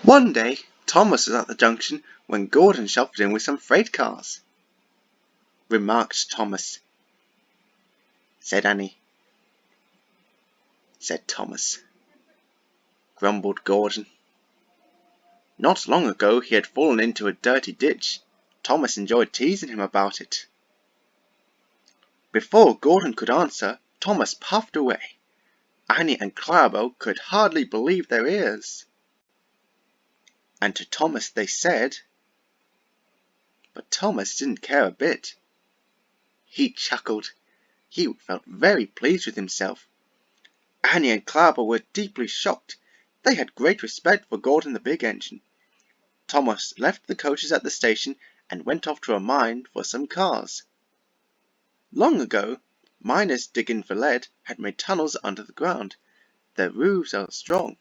One day, Thomas was at the junction when Gordon shuffled in with some freight cars. "Remarked Thomas," said Annie. "Said Thomas," grumbled Gordon. Not long ago he had fallen into a dirty ditch. Thomas enjoyed teasing him about it. Before Gordon could answer, Thomas puffed away. Annie and Clarabel could hardly believe their ears. And to Thomas they said, but Thomas didn't care a bit. He chuckled. He felt very pleased with himself. Annie and Clarabel were deeply shocked. They had great respect for Gordon the big engine. Thomas left the coaches at the station and went off to a mine for some cars. Long ago, miners digging for lead had made tunnels under the ground. Their roofs are strong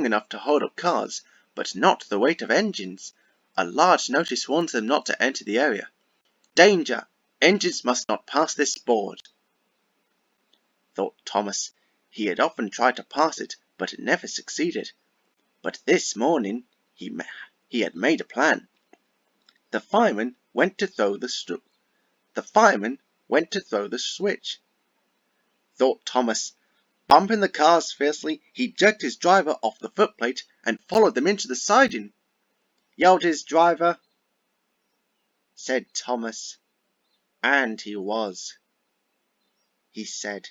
enough to hold up cars, but not the weight of engines. A large notice warns them not to enter the area. "Danger! Engines must not pass this board," thought Thomas. He had often tried to pass it, but it never succeeded. But this morning he had made a plan. The fireman went to throw the switch. Thought Thomas. Bumping the cars fiercely, he jerked his driver off the footplate and followed them into the siding. "Yelled his driver," said Thomas. And he was. He said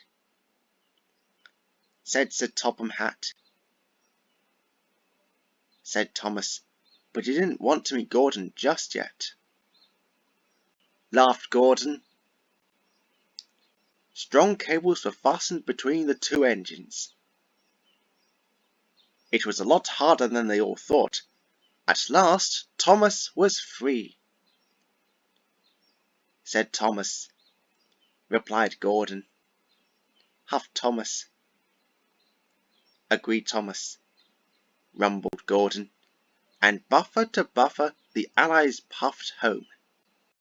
Sir Topham Hatt, said Thomas, but he didn't want to meet Gordon just yet. Laughed Gordon. Strong cables were fastened between the two engines. It was a lot harder than they all thought. At last Thomas was free. Said Thomas. Replied Gordon. Huffed Thomas. Agreed Thomas. Rumbled Gordon. And buffer to buffer the Allies puffed home.